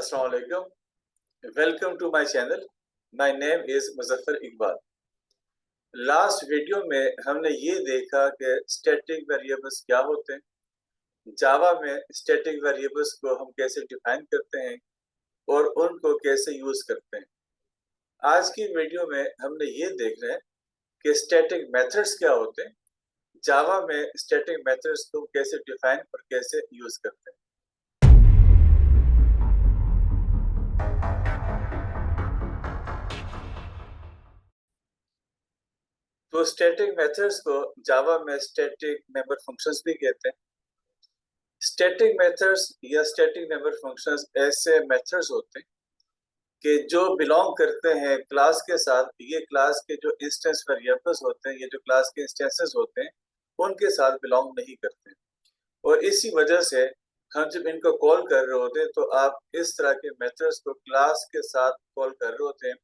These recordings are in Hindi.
Assalamu alaikum. Welcome to my channel. My name is Muzaffar Iqbal. Last video में हमने ये देखा कि स्टैटिक वेरिएबल्स क्या होते हैं, जावा में स्टैटिक वेरिएबल्स को हम कैसे डिफाइन करते हैं और उनको कैसे यूज करते हैं. आज की वीडियो में हमने ये देख रहे हैं कि स्टैटिक मेथड्स क्या होते हैं, जावा में स्टैटिक मेथड्स को कैसे डिफाइन और कैसे यूज करते हैं. तो स्टैटिक मेथड्स को जावा में स्टैटिक मेंबर फंक्शंस भी कहते हैं. स्टैटिक मेथड्स या स्टैटिक मेंबर फंक्शंस ऐसे मेथड्स होते हैं कि जो बिलोंग करते हैं क्लास के साथ. ये क्लास के जो इंस्टेंस वेरिएबल्स होते हैं, ये जो क्लास के इंस्टेंसेस होते हैं, उनके साथ बिलोंग नहीं करते. और इसी वजह से हम जब इनको कॉल कर रहे होते हैं तो आप इस तरह के मेथड्स को क्लास के साथ कॉल कर रहे होते हैं.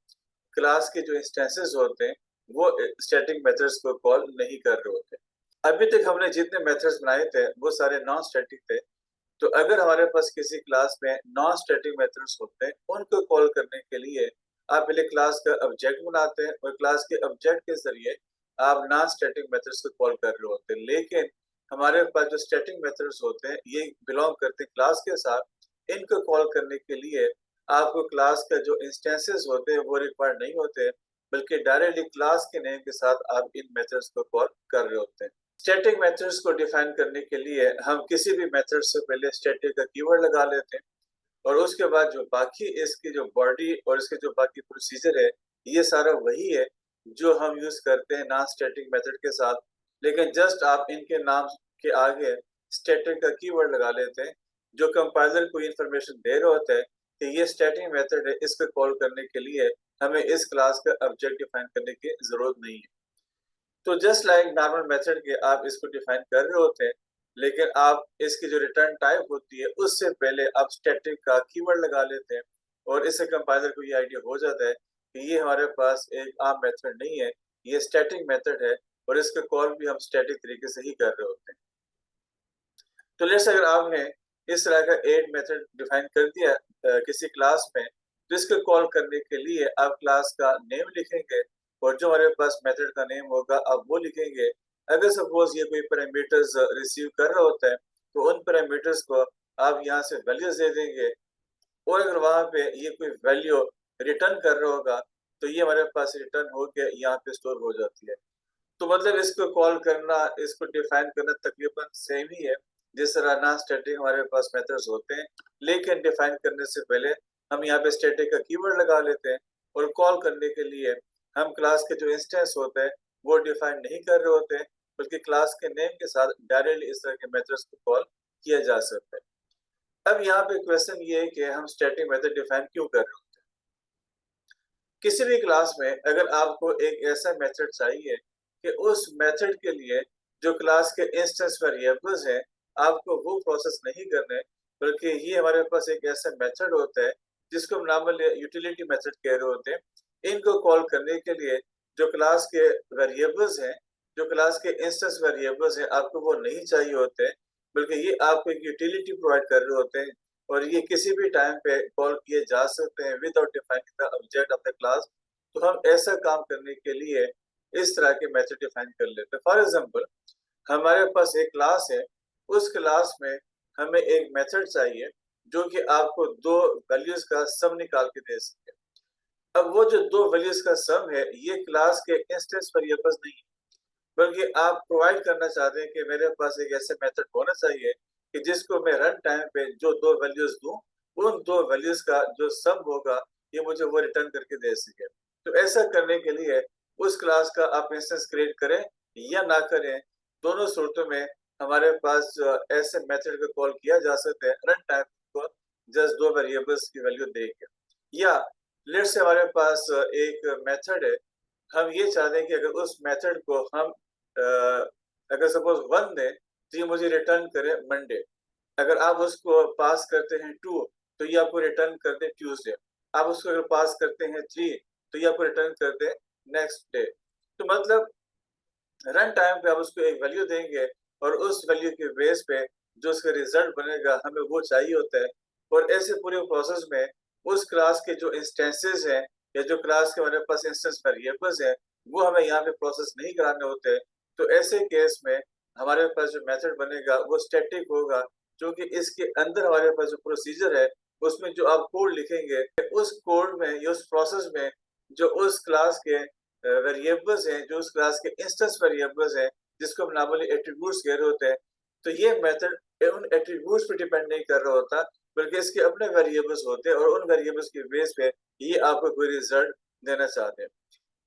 क्लास के जो इंस्टेंसेस होते हैं वो स्टैटिक मेथड्स को कॉल नहीं कर रहे होते. अभी तक हमने जितने मेथड्स बनाए थे वो सारे नॉन स्टैटिक थे. तो अगर हमारे पास किसी क्लास में नॉन स्टैटिक मेथड्स होते हैं, उनको कॉल करने के लिए आप पहले क्लास का ऑब्जेक्ट बनाते हैं और क्लास के ऑब्जेक्ट के जरिए आप नॉन स्टैटिक मेथड्स को कॉल कर रहे होते हैं. लेकिन हमारे पास जो स्टैटिक मेथड्स होते हैं ये बिलोंग करते हैं क्लास के साथ. इनको कॉल करने के लिए आपको क्लास का जो इंस्टेंसेस होते हैं वो रिक्वायर्ड नहीं होते, बल्कि डायरेक्टली क्लास के नेम के साथ आप इन मेथड्स को कॉल कर रहे होते हैं. स्टैटिक मेथड्स को डिफाइन करने के लिए हम किसी भी मेथड से पहले स्टैटिक का कीवर्ड लगा लेते हैं और उसके बाद जो बाकी इसकी जो बॉडी और इसके जो बाकी प्रोसीजर है ये सारा वही है जो हम यूज करते हैं नॉन स्टैटिक मेथड के साथ. लेकिन जस्ट आप इनके नाम के आगे स्टैटिक का कीवर्ड लगा लेते हैं जो कंपाइलर को इंफॉर्मेशन दे रहे होते हैं कि ये स्टैटिक मेथड है. इसको कॉल करने के लिए हमें इस क्लास का ऑब्जेक्ट डिफाइन करने की जरूरत नहीं है. तो जस्ट लाइक नॉर्मल मेथड के आप इसको डिफाइन कर रहे होते हैं, लेकिन आप इसकी जो रिटर्न टाइप होती है उससे पहले आप स्टैटिक का कीवर्ड लगा लेते हैं और इससे कंपाइलर को ये आइडिया हो जाता है कि ये हमारे पास एक आम मेथड नहीं है, ये स्टैटिक मेथड है और इसका कॉल भी हम स्टैटिक तरीके से ही कर रहे होते हैं. तो लेट्स अगर आपने इस तरह का एड मेथड डिफाइन कर दिया किसी क्लास में, तो इसको कॉल करने के लिए आप क्लास का नेम लिखेंगे और जो हमारे पास मेथड का नेम होगा आप वो लिखेंगे. अगर सपोज ये कोई पैरामीटर्स रिसीव कर रहा होता है तो उन पैरामीटर्स को आप यहाँ से वैल्यूज दे देंगे और अगर वहां पे ये कोई वैल्यू रिटर्न कर रहा होगा तो ये हमारे पास रिटर्न होकर यहाँ पे स्टोर हो जाती है. तो मतलब इसको कॉल करना, इसको डिफाइन करना तकरीबन सेम ही है जिस तरह नॉन स्टैटिक हमारे पास मेथड्स होते हैं. लेकिन डिफाइन करने से पहले हम यहाँ पे स्टैटिक का कीवर्ड लगा लेते हैं और कॉल करने के लिए हम क्लास के जो इंस्टेंस होते हैं वो डिफाइन नहीं कर रहे होते हैं, बल्कि क्लास के नेम के साथ डायरेक्टली इस तरह के मेथड्स को कॉल किया जा सकता है. अब यहाँ पे क्वेश्चन ये है कि हम स्टैटिक मेथड डिफाइन क्यों कर रहे होते हैं. किसी भी क्लास में अगर आपको एक ऐसा मेथड चाहिए कि उस मेथड के लिए जो क्लास के इंस्टेंस वेरिएबल्स हैं आपको वो प्रोसेस नहीं करने, बल्कि ये हमारे पास एक ऐसा मेथड होता है जिसको हम नॉर्मली यूटिलिटी मेथड कह रहे होते हैं. इनको कॉल करने के लिए जो क्लास के वेरिएबल्स हैं, जो क्लास के इंस्टेंस वेरिएबल्स हैं, आपको वो नहीं चाहिए होते हैं, बल्कि ये आपको एक यूटिलिटी प्रोवाइड कर रहे होते हैं और ये किसी भी टाइम पे कॉल किए जा सकते हैं without defining the object of the class. तो हम ऐसा काम करने के लिए इस तरह के मेथड डिफाइन कर लेते हैं. फॉर एग्जांपल हमारे पास एक क्लास है, उस क्लास में हमें एक मेथड चाहिए जो कि आपको दो वैल्यूज का सम निकाल के दे सके. अब वो जो दो वैल्यूज का सम है ये क्लास के इंस्टेंस वेरिएबल्स नहीं, बल्कि आप प्रोवाइड करना चाहते हैं कि मेरे पास एक ऐसे मेथड होना चाहिए कि जिसको मैं रन टाइम पे जो दो वैल्यूज दूं, उन दो वैल्यूज का जो सम होगा ये मुझे वो रिटर्न करके दे सके. तो ऐसा करने के लिए उस क्लास का आप इंस्टेंस क्रिएट करें या ना करें, दोनों सूरतों में हमारे पास ऐसे मेथड को कॉल किया जा सकता है रन टाइम को जस्ट दो वेरिएबल्स की वैल्यू देके. या लेट्स से हमारे पास एक मेथड है, हम ये चाहते हैं कि अगर उस मेथड को हम अगर सपोज 1 दें तो ये मुझे रिटर्न करे मंडे. अगर आप उसको पास करते हैं 2 तो ये आपको रिटर्न करते हैं ट्यूसडे. आप उसको अगर पास करते हैं 3 तो ये आपको रिटर्न करते हैं नेक्स्ट डे. तो मतलब रन टाइम पे आप उसको एक वैल्यू देंगे और उस वैल्यू के बेस पे जो उसका रिजल्ट बनेगा हमें वो चाहिए होता है. और ऐसे पूरे प्रोसेस में उस क्लास के जो इंस्टेंसेस हैं या जो क्लास के हमारे पास इंस्टेंस वेरिएबल्स हैं वो हमें यहाँ पे प्रोसेस नहीं कराने होते। तो ऐसे केस में हमारे पास जो मेथड बनेगा वो स्टैटिक होगा, क्योंकि इसके अंदर हमारे पास जो प्रोसीजर है उसमें जो आप कोड लिखेंगे उस कोड में या उस प्रोसेस में जो उस क्लास के वेरिएबल्स हैं, जो उस क्लास के इंस्टेंस वेरिएबल्स हैं जिसको हम नॉर्मली एट्रीब्यूट्स कह रहे होते हैं, तो ये मेथड उन एट्रीब्यूट्स पे डिपेंड नहीं कर रहा होता, बल्कि इसके अपने वेरिएबल्स होते हैं और उन वेरिएबल्स के बेस पे ये आपको कोई रिजल्ट देना चाहते हैं।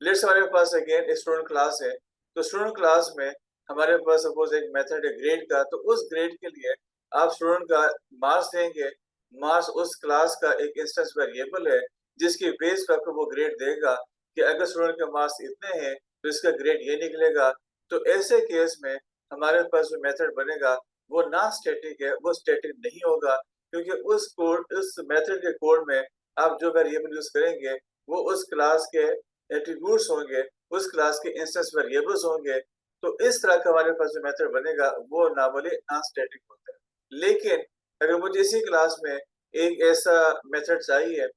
लेट्स हमारे पास अगेन स्टूडेंट क्लास है, तो स्टूडेंट क्लास में हमारे पास सपोज एक मेथड है ग्रेड का, तो उस ग्रेड के लिए आप स्टूडेंट का मार्क्स देंगे। मार्क्स उस क्लास का एक इंस्टेंस वेरिएबल है जिसकी बेस पर आपको वो ग्रेड देगा कि अगर स्टूडेंट के मार्क्स इतने हैं तो इसका ग्रेड ये निकलेगा। तो ऐसे केस में हमारे पास जो मेथड बनेगा वो ना स्टैटिक है, वो स्टैटिक नहीं होगा, क्योंकि उस मेथड के कोड में आप जो वेरिएबल यूज करेंगे वो उस क्लास के एट्रीब्यूट्स होंगे, उस क्लास के इंस्टेंस वेरिएबल्स होंगे। तो इस तरह का हमारे पास जो मेथड बनेगा वो नॉर्मली नॉन स्टैटिक होता है। लेकिन अगर मुझे इसी क्लास में एक ऐसा मेथड चाहिए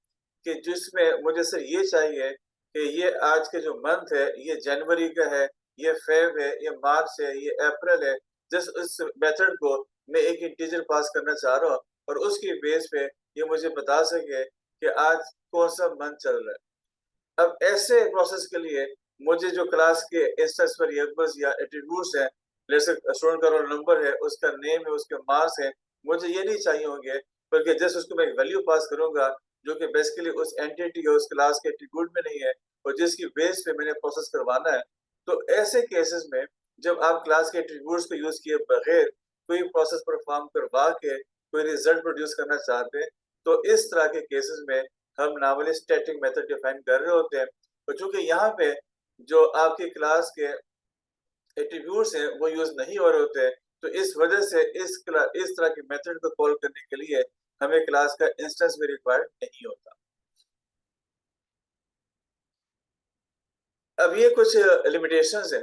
कि जिसमें मुझे सिर्फ ये चाहिए कि ये आज के जो मंथ है ये जनवरी का है, ये फेब है, ये मार्च है, ये अप्रैल है, जस्ट उस मेथड को मैं एक इंटीजर पास करना चाह रहा हूँ और उसकी बेस पे ये मुझे बता सके कि आज कौन सा मंथ चल रहा है। अब ऐसे प्रोसेस के लिए मुझे जो क्लास के इंस्टेंस वेरिएबल्स या एट्रीब्यूट्स हैं, जैसे स्टूडेंट का रोल नंबर है, उसका नेम है, उसके मार्क्स है, मुझे ये नहीं चाहिए होंगे, बल्कि जस्ट उसको मैं एक वैल्यू पास करूंगा जो कि बेसिकली उस एंटिटी या उस क्लास के एट्रीब्यूट में नहीं है और जिसकी बेस पे मैंने प्रोसेस करवाना है। तो ऐसे केसेस में जब आप क्लास के एट्रीब्यूट्स को यूज किए बगैर कोई प्रोसेस परफॉर्म करवा के कोई रिजल्ट प्रोड्यूस करना चाहते हैं, तो इस तरह के केसेस में हम नॉर्मली स्टैटिक मेथड डिफाइन कर रहे होते हैं। और चूंकि यहाँ पे जो आपकी क्लास के एट्रीब्यूट्स हैं वो यूज नहीं हो रहे होते हैं, तो इस वजह से इस तरह के मेथड को कॉल करने के लिए हमें क्लास का इंस्टेंस भी रिक्वायर्ड नहीं होता। अब ये कुछ लिमिटेशंस हैं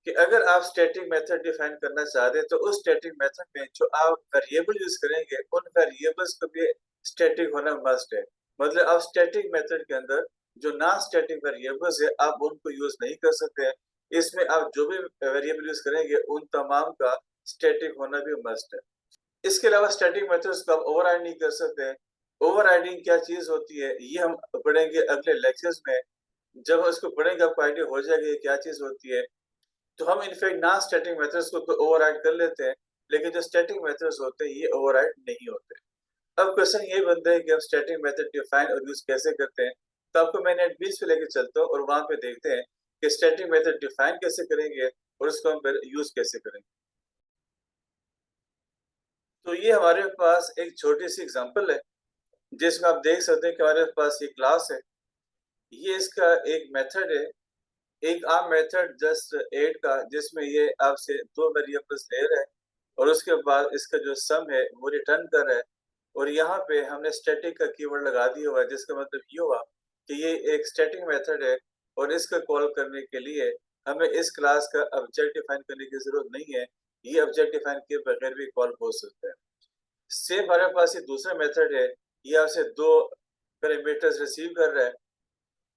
कि अगर आप स्टैटिक मेथड डिफाइन करना चाहते हैं तो उस स्टैटिक मेथड में जो आप वेरिएबल यूज करेंगे उन वेरिएबल्स को भी स्टैटिक होना मस्ट है। मतलब आप स्टैटिक मेथड के अंदर जो नॉन स्टैटिक वेरिएबल्स है आप उनको यूज नहीं कर सकते हैं। इसमें आप जो भी वेरिएबल यूज करेंगे उन तमाम का स्टैटिक होना भी मस्ट है। इसके अलावा स्टैटिक मेथड्स को आप ओवरराइड नहीं कर सकते। ओवरराइडिंग क्या चीज होती है ये हम पढ़ेंगे अगले लेक्चर्स में। जब हम इसको पढ़ेंगे आपको आइडिया हो जाएगा ये क्या चीज होती है। तो हम इनफैक्ट नॉन स्टैटिक मेथड्स को तो ओवरराइड कर लेते हैं, लेकिन जो स्टैटिक मेथड्स होते हैं ये ओवरराइड नहीं होते। अब क्वेश्चन ये बनता है कि हम स्टैटिक मेथड डिफाइन और यूज कैसे करते हैं। तो आपको मैं नेट बीच पे लेके चलता हूँ और वहां पे देखते हैं कि स्टैटिक मेथड डिफाइन कैसे करेंगे और उसको हम फिर यूज कैसे करेंगे। तो ये हमारे पास एक छोटी सी एग्जांपल है जिसमें आप देख सकते हैं कि हमारे पास ये क्लास है, ये इसका एक मेथड है, एक आम मेथड जस्ट ऐड का, जिसमें ये आपसे दो वेरिएबल्स ले रहा है और उसके बाद इसका जो सम है वो रिटर्न कर रहा है। और यहाँ पे हमने स्टैटिक का कीवर्ड लगा दिया हुआ है, जिसका मतलब ये हुआ कि ये एक स्टैटिक मेथड है और इसका कॉल करने के लिए हमें इस क्लास का ऑब्जेक्ट डिफाइन करने की जरूरत नहीं है, ये ऑब्जेक्ट डिफाइन किए बगैर भी कॉल हो सकता है। सेम हमारे पास ये दूसरा मेथड है, ये आपसे दो पैरामीटर्स रिसीव कर रहा है,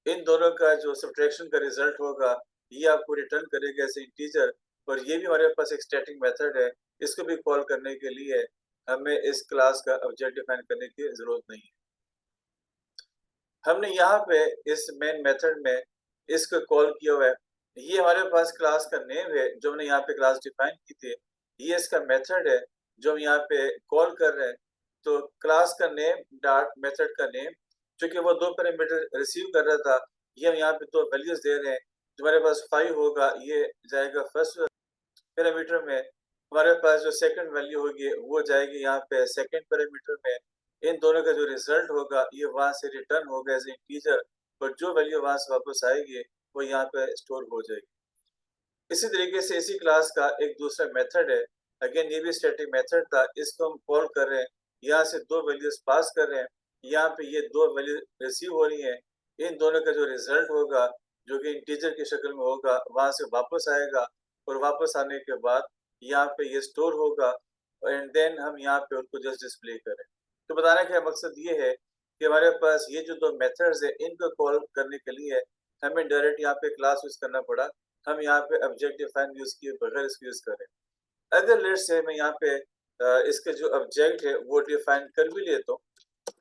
इन दोनों का जो सब्ट्रैक्शन का रिजल्ट होगा ये आपको रिटर्न करेगा एज इंटीजर। और ये भी हमारे पास एक स्टैटिक मेथड है, इसको भी कॉल करने के लिए हमें इस क्लास का ऑब्जेक्ट डिफाइन करने की जरूरत नहीं है। हमने यहाँ पे इस मेन मेथड में इसको कॉल किया हुआ है, ये हमारे पास क्लास का नेम है जो हमने यहाँ पे क्लास डिफाइन की थी, ये इसका मेथड है जो हम यहाँ पे कॉल कर रहे हैं। तो क्लास का नेम डॉट मेथड का नेम, क्योंकि वो दो पैरामीटर रिसीव कर रहा था, ये हम यहाँ पे दो वैल्यूज दे रहे हैं। जो हमारे पास 5 होगा ये जाएगा फर्स्ट पैरामीटर में, हमारे पास जो सेकंड वैल्यू होगी वो जाएगी यहाँ पे सेकंड पैरामीटर में। इन दोनों का जो रिजल्ट होगा ये वहां से रिटर्न होगा एज इंटीजर, और जो वैल्यू वहां से वापस आएगी वो यहाँ पे स्टोर हो जाएगी। इसी तरीके से इसी क्लास का एक दूसरा मेथड है, अगेन ये भी स्टैटिक मेथड था, इसको हम कॉल कर रहे हैं, यहाँ से दो वैल्यूज पास कर रहे हैं, यहाँ पे ये दो वैल्यू रिसीव हो रही हैं, इन दोनों का जो रिजल्ट होगा जो कि इंटीजर की शक्ल में होगा वहां से वापस आएगा, और वापस आने के बाद यहाँ पे ये स्टोर होगा, एंड देन हम यहाँ पे उनको जस्ट डिस्प्ले करें। तो बताने का मकसद ये है कि हमारे पास ये जो दो मेथड्स है इनको कॉल करने के लिए हमें डायरेक्ट यहाँ पे क्लास यूज करना पड़ा। हम यहाँ पे ऑब्जेक्ट डिफाइन यूज किए बगैर इसको यूज करें। अगर लेट्स से मैं यहाँ पे इसके जो ऑब्जेक्ट है वो डिफाइन कर भी लेता हूँ।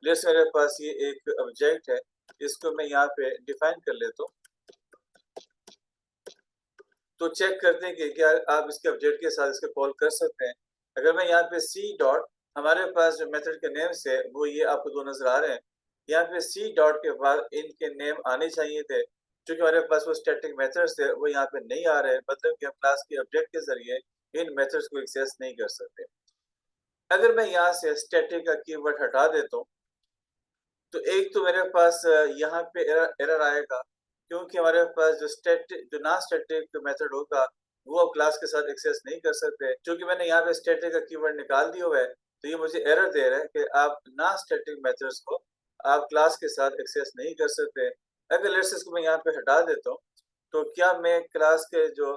लेट्स मेरे पास ये एक ऑब्जेक्ट है, इसको मैं यहाँ पे डिफाइन कर लेता हूँ। तो चेक करते हैं कि क्या आप इसके ऑब्जेक्ट के साथ इसके कॉल कर सकते हैं। अगर मैं यहाँ पे सी डॉट, हमारे पास जो मेथड के नेम्स है वो ये आपको दो नजर आ रहे हैं। यहाँ पे सी डॉट के बाद इनके नेम आने चाहिए थे, क्योंकि हमारे पास वो स्टैटिक मेथड्स थे वो यहाँ पे नहीं आ रहे हैं, मतलब कि हम क्लास के ऑब्जेक्ट के जरिए इन मेथड्स को एक्सेस नहीं कर सकते। अगर मैं यहाँ से स्टैटिक का कीवर्ड हटा देता हूँ तो एक तो मेरे पास यहाँ पे एरर आएगा, क्योंकि हमारे पास जो नॉन स्टैटिक मेथड होगा वो अब क्लास के साथ एक्सेस नहीं कर सकते। क्योंकि मैंने यहाँ पे स्टैटिक का कीवर्ड निकाल दिया हुआ है तो ये मुझे एरर दे रहा है कि आप नॉन स्टैटिक मेथड्स को आप क्लास के साथ एक्सेस नहीं कर सकते। अगर लेट्स इसको मैं यहाँ पे हटा देता हूँ तो क्या मैं क्लास के जो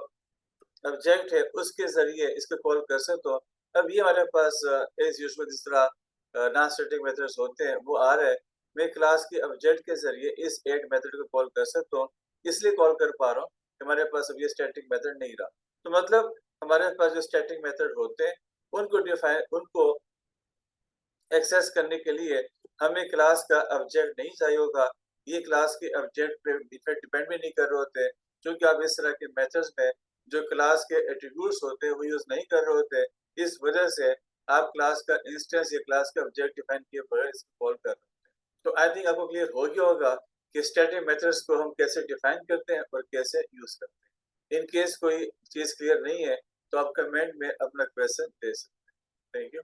ऑब्जेक्ट है उसके जरिए इसको कॉल कर सकता हूँ। अब ये हमारे पास एज यूजुअल जिस तरह नॉन स्टैटिक मेथड्स होते हैं वो आ रहे हैं। मैं क्लास के ऑब्जेक्ट के जरिए इस ऐड मेथड को कॉल कर सकता हूँ, इसलिए कॉल कर पा रहा हूँ कि हमारे पास अब ये स्टैटिक मेथड नहीं रहा। तो मतलब हमारे पास जो स्टैटिक मेथड होते हैं उनको एक्सेस करने के लिए हमें क्लास का ऑब्जेक्ट नहीं चाहिए होगा। ये क्लास के ऑब्जेक्ट पे डिपेंड भी नहीं कर रहे होते, क्योंकि आप इस तरह के मेथड्स में जो क्लास के एट्रीब्यूट्स होते हैं वो यूज नहीं कर रहे होते। इस वजह से आप क्लास का इंस्टेंस या क्लास का ऑब्जेक्ट डिफाइन किए बगैर इसको कॉल कर रहे हैं। तो आई थिंक आपको क्लियर हो गया होगा कि स्टैटिक मेथड्स को हम कैसे डिफाइन करते हैं और कैसे यूज करते हैं। इन केस कोई चीज क्लियर नहीं है तो आप कमेंट में अपना क्वेश्चन दे सकते हैं। Thank you.